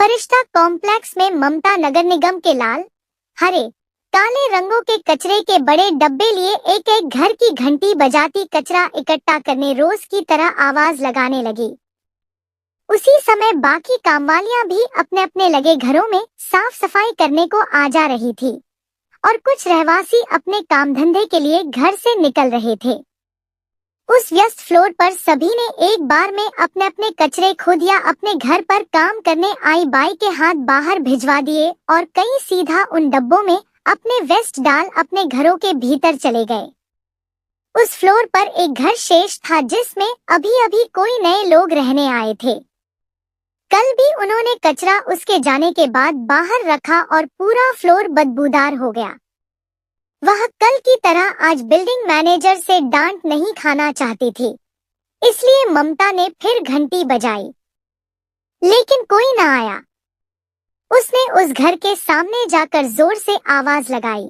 फरिश्ता complex में ममता नगर निगम के लाल, हरे, काले रंगों के कचरे के बड़े डब्बे लिए एक एक घर की घंटी बजाती कचरा इकट्ठा करने रोज की तरह आवाज लगाने लगी। उसी समय बाकी कामवालियां भी अपने अपने लगे घरों में साफ सफाई करने को आ जा रही थी और कुछ रहवासी अपने काम धंधे के लिए घर से निकल रहे थे। उस व्यस्त फ्लोर पर सभी ने एक बार में अपने अपने कचरे खुद या अपने घर पर काम करने आई बाई के हाथ बाहर भिजवा दिए और कई सीधा उन डब्बों में अपने वेस्ट डाल अपने घरों के भीतर चले गए। उस फ्लोर पर एक घर शेष था जिसमें अभी अभी कोई नए लोग रहने आए थे। कल भी उन्होंने कचरा उसके जाने के बाद बाहर रखा और पूरा फ्लोर बदबूदार हो गया। वह कल की तरह आज बिल्डिंग मैनेजर से डांट नहीं खाना चाहती थी, इसलिए ममता ने फिर घंटी बजाई, लेकिन कोई न आया। उसने उस घर के सामने जाकर जोर से आवाज लगाई,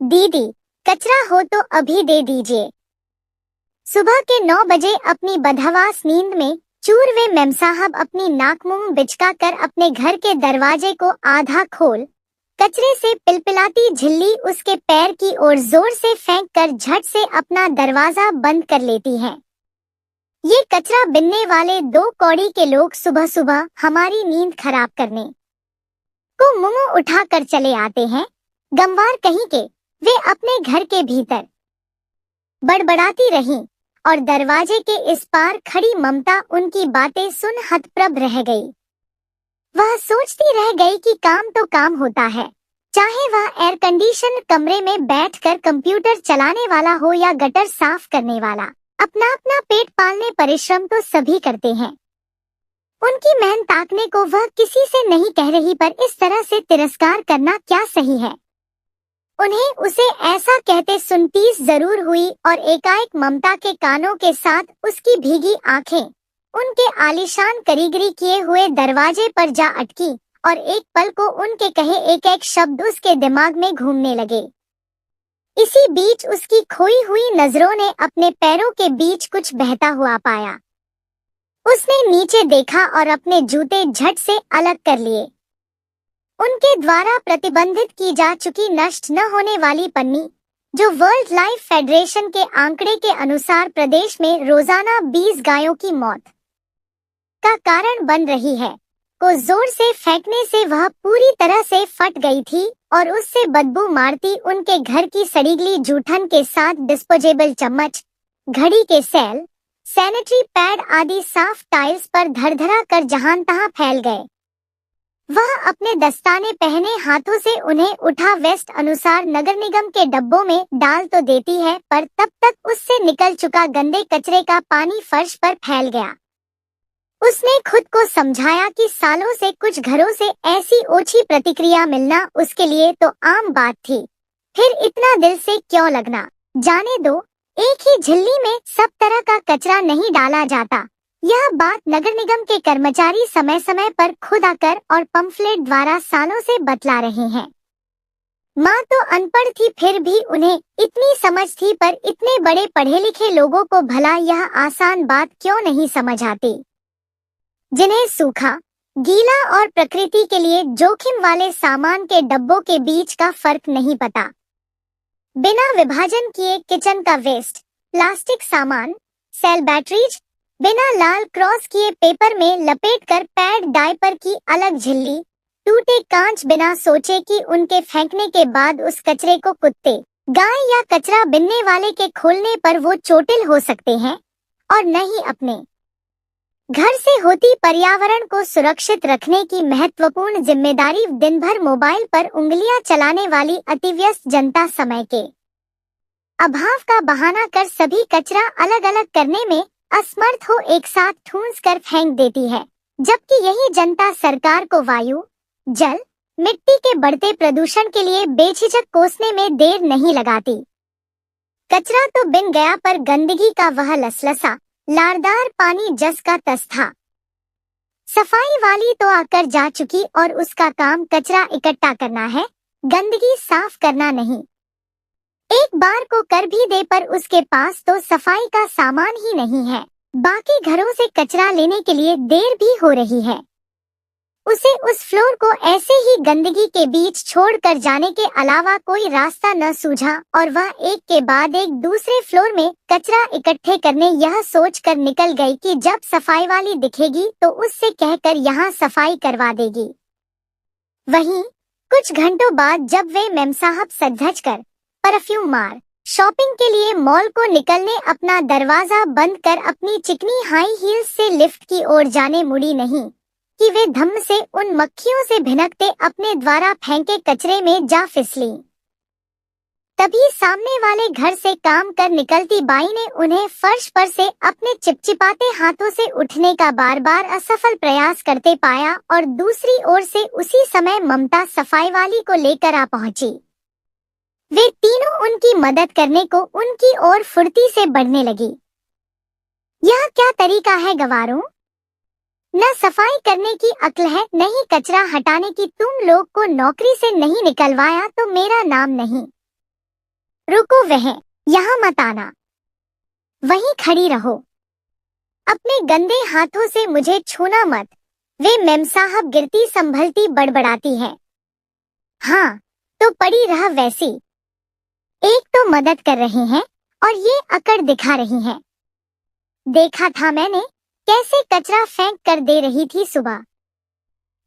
दीदी, कचरा हो तो अभी दे दीजिए। सुबह के 9 बजे अपनी बदहवास नींद में चूर वे मेम साहब अपनी नाक मुंह बिचका कर अपने घर के दरवाजे को आधा खोल कचरे से पिलपिलाती झिल्ली उसके पैर की ओर जोर से फेंक कर झट से अपना दरवाजा बंद कर लेती हैं। ये कचरा बिनने वाले 2 कौड़ी के लोग सुबह सुबह हमारी नींद खराब करने को मुंह उठा कर चले आते हैं। गंवार कहीं के वे अपने घर के भीतर बड़बड़ाती रहीं और दरवाजे के इस पार खड़ी ममता उनकी बातें सुन हतप्रभ रह गई। वह सोचती रह गई कि काम तो काम होता है, चाहे वह एयर कंडीशन कमरे में बैठकर कंप्यूटर चलाने वाला हो या गटर साफ करने वाला। अपना अपना पेट पालने परिश्रम तो सभी करते हैं। उनकी मेहनत ताकने को वह किसी से नहीं कह रही, पर इस तरह से तिरस्कार करना क्या सही है। उन्हें उसे ऐसा कहते सुन टीस जरूर हुई और एकाएक ममता के कानों के साथ उसकी भीगी आंखें उनके आलीशान कारीगरी किए हुए दरवाजे पर जा अटकी और एक पल को उनके कहे एक एक शब्द उसके दिमाग में घूमने लगे। इसी बीच उसकी खोई हुई नजरों ने अपने पैरों के बीच कुछ बहता हुआ पाया। उसने नीचे देखा और अपने जूते झट से अलग कर लिए। उनके द्वारा प्रतिबंधित की जा चुकी नष्ट न होने वाली पन्नी, जो वर्ल्ड लाइफ फेडरेशन के आंकड़े के अनुसार प्रदेश में रोजाना 20 गायों की मौत का कारण बन रही है, को जोर से फेंकने से वह पूरी तरह से फट गई थी और उससे बदबू मारती उनके घर की सड़ीगली जूठन के साथ डिस्पोजेबल चम्मच, घड़ी के सेल, सैनिटरी पैड आदि साफ टाइल्स पर धड़धड़ा कर जहां तहां फैल गए। वह अपने दस्ताने पहने हाथों से उन्हें उठा वेस्ट अनुसार नगर निगम के डब्बों में डाल तो देती है, पर तब तक उससे निकल चुका गंदे कचरे का पानी फर्श पर फैल गया। उसने खुद को समझाया कि सालों से कुछ घरों से ऐसी ओछी प्रतिक्रिया मिलना उसके लिए तो आम बात थी, फिर इतना दिल से क्यों लगना। जाने दो, एक ही झिल्ली में सब तरह का कचरा नहीं डाला जाता। यह बात नगर निगम के कर्मचारी समय समय पर खुद आकर और पंफलेट द्वारा सालों से बतला रहे हैं। माँ तो अनपढ़ थी, फिर भी उन्हें इतनी समझ थी, पर इतने बड़े पढ़े लिखे लोगों को भला यह आसान बात क्यों नहीं समझ आती, जिन्हें सूखा, गीला और प्रकृति के लिए जोखिम वाले सामान के डब्बों के बीच का फर्क नहीं पता। बिना विभाजन किए किचन का वेस्ट, प्लास्टिक सामान, सेल बैटरीज, बिना लाल क्रॉस किए पेपर में लपेटकर पैड डायपर की अलग झिल्ली, टूटे कांच, बिना सोचे कि उनके फेंकने के बाद उस कचरे को कुत्ते, गाय या कचरा बिनने वाले के खोलने पर वो चोटिल हो सकते हैं, और न ही अपने घर से होती पर्यावरण को सुरक्षित रखने की महत्वपूर्ण जिम्मेदारी दिन भर मोबाइल पर उंगलियां चलाने वाली अतिव्यस्त जनता समय के अभाव का बहाना कर सभी कचरा अलग अलग करने में असमर्थ हो एक साथ ठूंस कर फेंक देती है, जबकि यही जनता सरकार को वायु, जल, मिट्टी के बढ़ते प्रदूषण के लिए बेझिझक कोसने में देर नहीं लगाती। कचरा तो बिन गया, पर गंदगी का वह लसलसा लारदार पानी जस का तस था। सफाई वाली तो आकर जा चुकी और उसका काम कचरा इकट्ठा करना है, गंदगी साफ करना नहीं। एक बार को कर भी दे, पर उसके पास तो सफाई का सामान ही नहीं है। बाकी घरों से कचरा लेने के लिए देर भी हो रही है। फ्लोर को ऐसे ही गंदगी के बीच छोड़कर जाने के अलावा कोई रास्ता न सूझा और वह एक के बाद एक दूसरे फ्लोर में कचरा इकट्ठे करने यह सोचकर निकल गई कि जब सफाई वाली दिखेगी तो उससे कहकर यहाँ सफाई करवा देगी। वहीं कुछ घंटों बाद जब वे मेम साहब सज-धज कर परफ्यूम मार शॉपिंग के लिए मॉल को निकलने अपना दरवाजा बंद कर अपनी चिकनी हाई हील्स से लिफ्ट की ओर जाने मुड़ी नहीं कि वे धम्म से उन मक्खियों से भिनकते अपने द्वारा फेंके कचरे में जा फिसली। तभी सामने वाले घर से काम कर निकलती बाई ने उन्हें फर्श पर से अपने चिपचिपाते हाथों से उठने का बार बार असफल प्रयास करते पाया और दूसरी ओर से उसी समय ममता सफाई वाली को लेकर आ पहुंची। वे तीनों उनकी मदद करने को उनकी ओर फुर्ती से बढ़ने लगी। यह क्या तरीका है गवारों? न सफाई करने की अक्ल है, न ही कचरा हटाने की। तुम लोग को नौकरी से नहीं निकलवाया तो मेरा नाम नहीं। रुको, वह यहाँ मत आना, वहीं खड़ी रहो, अपने गंदे हाथों से मुझे छूना मत। वे मेम साहब गिरती संभलती बड़बड़ाती है। हाँ तो पड़ी रह वैसी, एक तो मदद कर रहे हैं और ये अकड़ दिखा रही हैं। देखा था मैंने कैसे कचरा फेंक कर दे रही थी सुबह।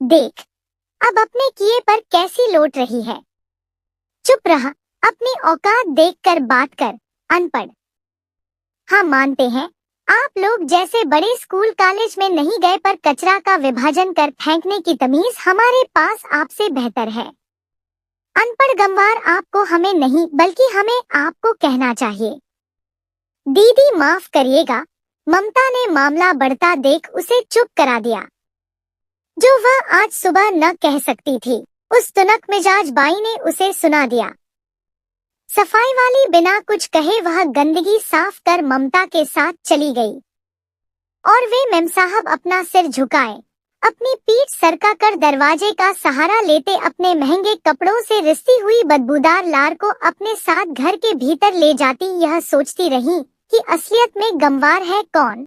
देख अब अपने किए पर कैसी लौट रही है। चुप रहा, अपनी औकात देखकर बात कर, अनपढ़। हाँ मानते हैं आप लोग जैसे बड़े स्कूल कॉलेज में नहीं गए, पर कचरा का विभाजन कर फेंकने की तमीज हमारे पास आपसे बेहतर है। अनपढ़ गंवार आपको हमें नहीं बल्कि हमें आपको कहना चाहिए। दीदी माफ करिएगा, ममता ने मामला बढ़ता देख उसे चुप करा दिया। जो वह आज सुबह न कह सकती थी उस तुनक मिजाज बाई ने उसे सुना दिया। सफाई वाली बिना कुछ कहे वह गंदगी साफ कर ममता के साथ चली गई और वे मेम साहब अपना सिर झुकाए अपनी पीठ सरका कर दरवाजे का सहारा लेते अपने महंगे कपड़ों से रिसती हुई बदबूदार लार को अपने साथ घर के भीतर ले जाती यह सोचती रही कि असलियत में गंवार है कौन।